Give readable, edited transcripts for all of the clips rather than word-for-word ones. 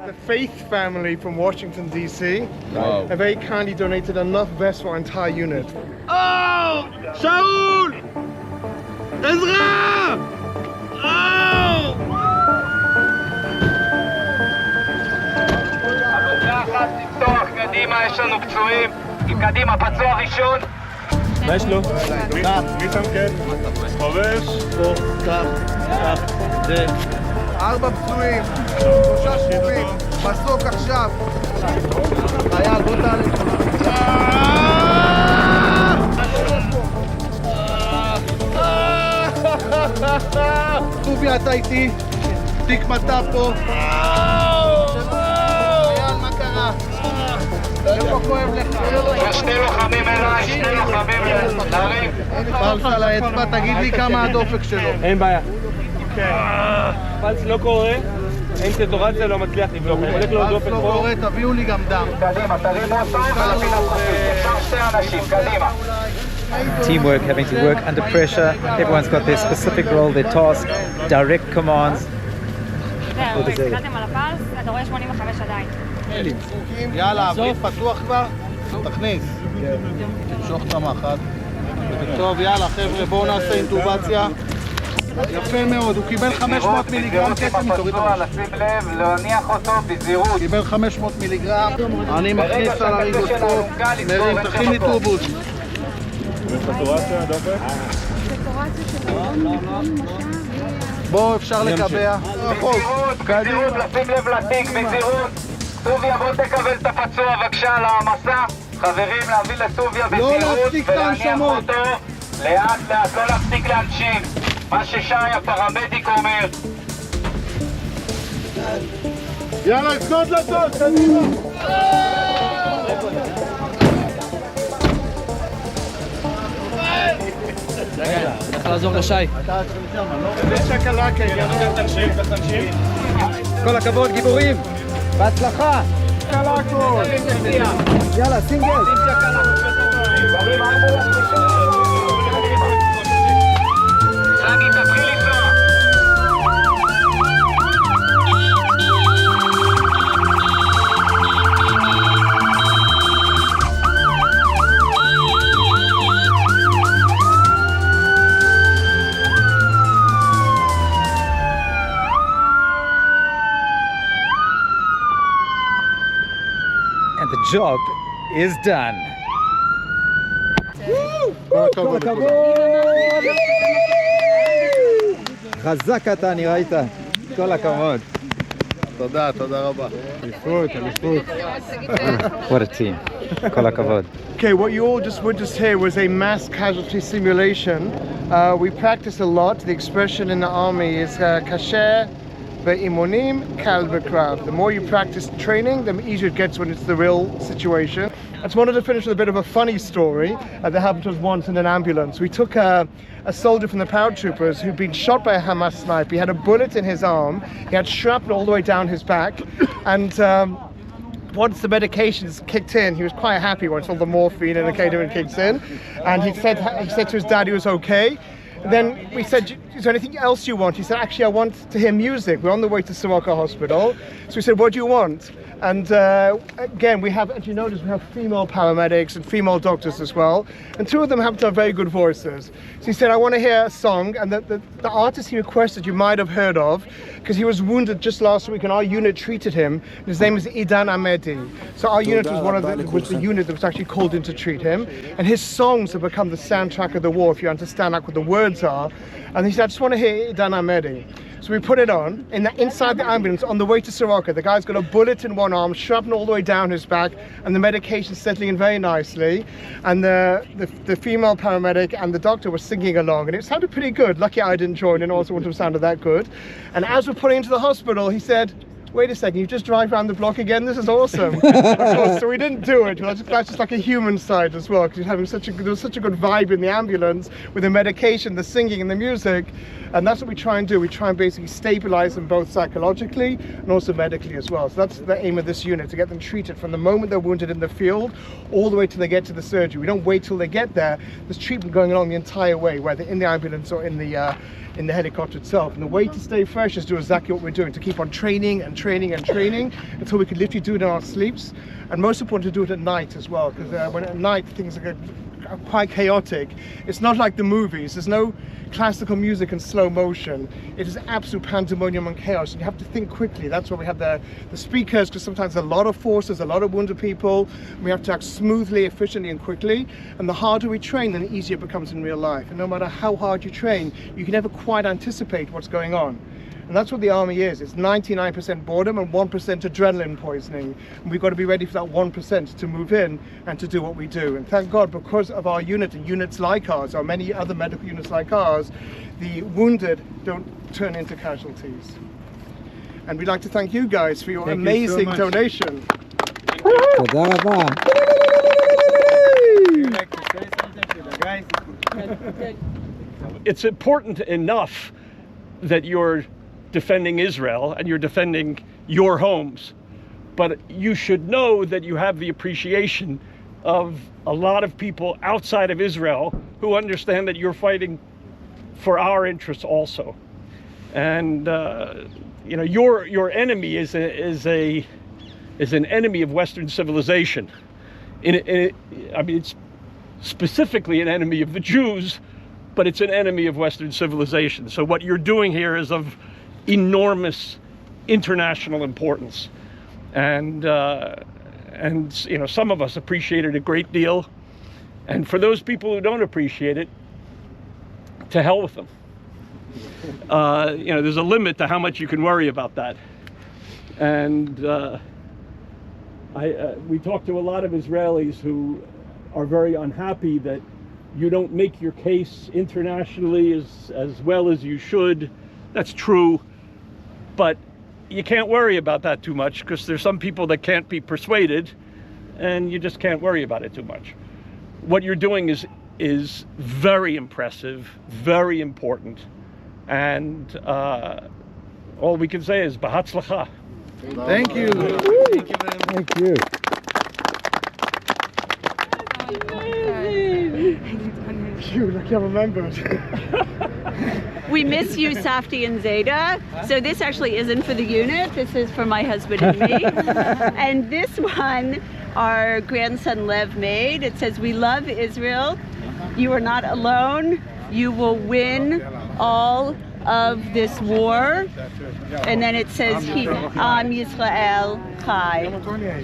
The Faith family from Washington, D.C. Wow. have very kindly donated enough vests for our entire unit. Oh! Shaul! Ezra! Oh! לפתוח קדימה, יש לנו פצועים. עם קדימה, פצוע ראשון. מה יש לו? מי שם כן? חובש. פה, כך, זה. 4 פצועים, 3 שבויים, מסוק עכשיו. חייל, בוא תעלה. טוביה, אתה איתי? תיק מטה פה. חייל, מה קרה? איפה כואב לך? יש 2 לוחמים אליי, 2 לוחמים להרים. פלס על האצבע, תגיד לי כמה הדופק שלו. אין בעיה. פלס לא קורה, אין סטורציה לא מצליח לבדוק. פלס לא קורה, תביאו לי גם דם. קדימה, תרימו אותו ולהביא לפרסים. אפשר 2 אנשים, קדימה. Teamwork, having to work under pressure. Everyone's got their specific role, their task, direct commands. זהו, הסתכלתם על הפלס, אתה רואה 85 עדיין. יאללה, אוויר פתוח כבר? תכניס. תמשוך את המחט. טוב, יאללה חבר'ה, בואו נעשה אינטובציה. יפה מאוד, הוא קיבל 500 מיליגרם קסם, תוריד אותו. לשים לב, להניח אותו בזהירות. קיבל 500 מיליגרם, אני מכניס על הריגות פה, מרים, תכין לי טורבוס. סטורציה, דופק? בואו, אפשר לקבע. בזהירות, לשים לב לתיק, בזהירות. טוביה, בוא תקבל את הפצוע בבקשה על המסע. חברים, להביא לטוביה בזהירות ולהניח אותו לאט לאט, לא להפסיק להנשים. מה ששי הפרמדיק אומר. יאללה, סגוד לטוס, קדימה! צריך לעזור לשי. כל הכבוד, גיבורים! בהצלחה! יאללה, סינגל! סגי, תתחיל לנסוע. And the job is done. כל הכבוד! חזק אתה, נראית. כל הכבוד. תודה, תודה רבה. אליפות, אליפות. What a team. כל הכבוד. Okay, what you all just witnessed here was a mass casualty simulation. We practice a lot. The expression in the army is kasher ve'imonim kal b'krav. The more you practice training, the easier it gets when it's the real situation. I just wanted to finish with a bit of a funny story that happened to us once in an ambulance. We took a soldier from the paratroopers who'd been shot by a Hamas sniper. He had a bullet in his arm. He had shrapnel all the way down his back. And once the medications kicked in, he was quite happy once all the morphine and the ketamine kicks in. And he said to his dad he was okay. Then we said, is there anything else you want? He said, actually, I want to hear music. We're on the way to Soroka Hospital. So we said, what do you want? And again, we have, as you notice, we have female paramedics and female doctors as well. And 2 of them happen to have very good voices. So he said, I want to hear a song. And the artist he requested you might have heard of, because he was wounded just last week and our unit treated him. His name is Idan Ahmedi. So our unit was the unit that was actually called in to treat him. And his songs have become the soundtrack of the war, if you understand like what the words are. And he said, I just want to hear Idan Ahmedi. So we put it on, inside the ambulance on the way to Soroka. The guy's got a bullet in one arm, shrapnel all the way down his back, and the medication's settling in very nicely. And the female paramedic and the doctor were singing along, and it sounded pretty good. Lucky I didn't join in, also wouldn't have sounded that good. And as we're putting into the hospital, he said, wait a second, you just drive around the block again? This is awesome. Of course, so we didn't do it. That's just like a human side as well, because there was such a good vibe in the ambulance with the medication, the singing and the music. And that's what we try and do. We try and basically stabilize them both psychologically and also medically as well. So that's the aim of this unit, to get them treated from the moment they're wounded in the field all the way till they get to the surgery. We don't wait till they get there. There's treatment going along the entire way, whether in the ambulance or in the in the helicopter itself. And the way to stay fresh is do exactly what we're doing, to keep on training and training and training until we can literally do it in our sleeps. And most important to do it at night as well, because when at night things are quite chaotic. It's not like the movies. There's no classical music in slow motion. It is absolute pandemonium and chaos, and you have to think quickly. That's why we have the speakers, because sometimes there's a lot of forces, a lot of wounded people. We have to act smoothly, efficiently and quickly, and the harder we train, then the easier it becomes in real life. And no matter how hard you train, you can never quite anticipate what's going on. And that's what the army is. It's 99% boredom and 1% adrenaline poisoning. And we've got to be ready for that 1% to move in and to do what we do. And thank God, because of our unit and units like ours, or many other medical units like ours, the wounded don't turn into casualties. And we'd like to thank you guys for your amazing donation. תודה רבה. It's important enough that you're defending Israel and you're defending your homes, but you should know that you have the appreciation of a lot of people outside of Israel who understand that you're fighting for our interests also. And you know, your enemy is an enemy of Western civilization. I mean, it's specifically an enemy of the Jews, but it's an enemy of Western civilization. So what you're doing here is of enormous international importance, and you know, some of us appreciate it a great deal, and for those people who don't appreciate it, to hell with them. You know, there's a limit to how much you can worry about that. And we talked to a lot of Israelis who are very unhappy that you don't make your case internationally as well as you should. That's true, but you can't worry about that too much, because there's some people that can't be persuaded, and you just can't worry about it too much. What you're doing is very impressive, very important, and all we can say is B'hatzlacha. Thank you. Thank you very much. Thank you. Phew, like I remembered. We miss you, Safti and Zeta. So this actually isn't for the unit. This is for my husband and me. And this one, our grandson Lev made. It says, "We love Israel. You are not alone. You will win all of this war." And then it says, Am Yisrael Chai.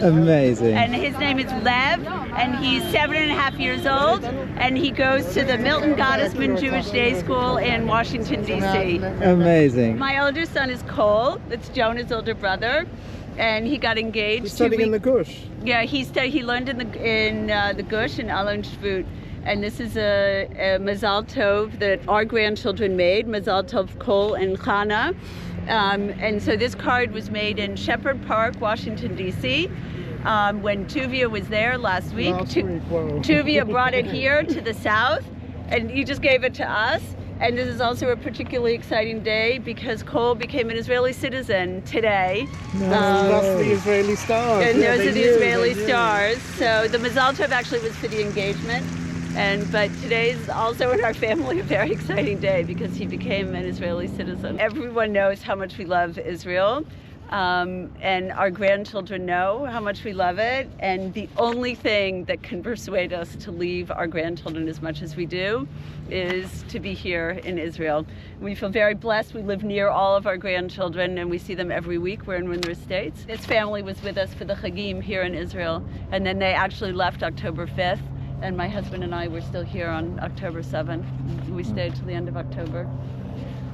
Amazing. And his name is Lev, and he's 7.5 years old, and he goes to the Milton Gottesman Jewish Day School in Washington, D.C. Amazing. My older son is Cole. That's Jonah's older brother, and he got engaged. He's studying in the Gush. Yeah, he learned in the Gush in Alon Shvut. And this is a Mazal Tov that our grandchildren made, Mazal Tov Cole and Chana. And so this card was made in Shepherd Park, Washington, D.C. When Tuvia was there last week. Tuvia brought it here to the south, and he just gave it to us. And this is also a particularly exciting day because Cole became an Israeli citizen today. That's the Israeli stars. And those are the Israeli stars. So the Mazal Tov actually was for the engagement. But today's also in our family a very exciting day because he became an Israeli citizen. Everyone knows how much we love Israel, and our grandchildren know how much we love it, and the only thing that can persuade us to leave our grandchildren as much as we do is to be here in Israel. We feel very blessed. We live near all of our grandchildren and we see them every week. We're in Windsor Estates. This family was with us for the Chagim here in Israel, and then they actually left October 5th. And my husband and I were still here on October 7th. We stayed till the end of October.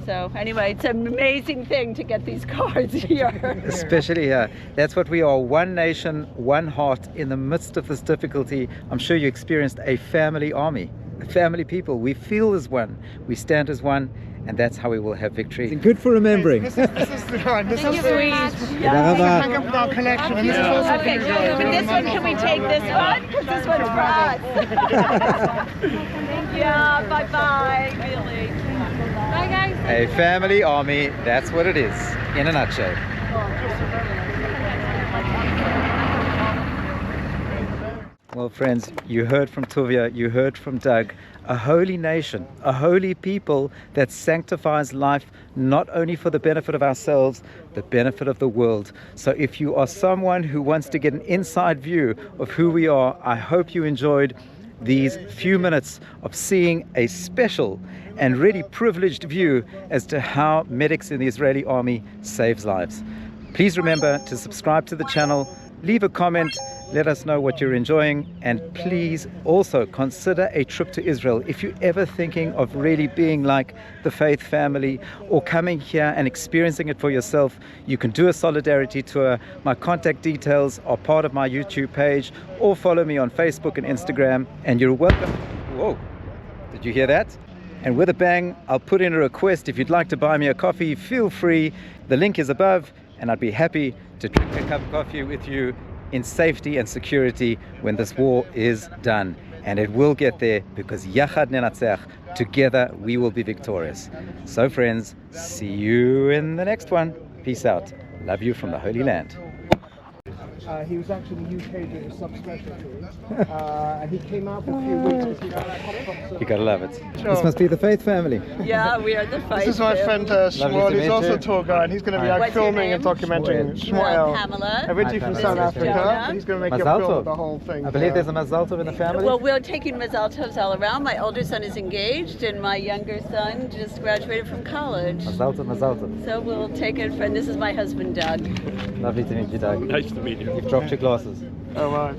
So anyway, it's an amazing thing to get these cards here. Especially here. That's what we are, one nation, one heart in the midst of this difficulty. I'm sure you experienced a family army, a family people. We feel as one, we stand as one, and that's how we will have victory. Good for remembering. This is the time. This is Hang up with our collection. And this is also Okay, but this one, can we take this one? Because this one's for us. Yeah, bye-bye, really. Bye, guys. A family army, that's what it is, in a nutshell. Well, friends, you heard from Tuvia, you heard from Doug, a holy nation, a holy people that sanctifies life not only for the benefit of ourselves, the benefit of the world. So if you are someone who wants to get an inside view of who we are, I hope you enjoyed these few minutes of seeing a special and really privileged view as to how medics in the Israeli army saves lives. Please remember to subscribe to the channel, leave a comment, let us know what you're enjoying, and please also consider a trip to Israel. If you're ever thinking of really being like the Faith family or coming here and experiencing it for yourself, you can do a solidarity tour. My contact details are part of my YouTube page, or follow me on Facebook and Instagram, and you're welcome. Whoa, did you hear that? And with a bang, I'll put in a request. If you'd like to buy me a coffee, feel free. The link is above, and I'd be happy to drink a cup of coffee with you in safety and security when this war is done. And it will get there, because Yachad Nenatzech, together we will be victorious. So friends, see you in the next one. Peace out. Love you from the Holy Land. He was actually in the UK doing a subspecialty, and he came out for a few weeks. You gotta love it. Sure. This must be the Faith family. Yeah, we are the Faith. This is my friend Shmuel. He's also a you. tour guide. He's going to be like What's your filming name? and documenting. Shmuel. Pamela. Originally from This South is Africa. Jonah. He's going to make you Mazal film tov. the whole thing. I believe there's a Mazal tov in the family. Well, we're taking Mazal Tovs all around. My older son is engaged, and my younger son just graduated from college. Mazal tov, Mazal tov. So we'll take it. And this is my husband, Doug. Lovely to meet you, Doug. Nice to meet you. You've dropped your glasses. Oh, right.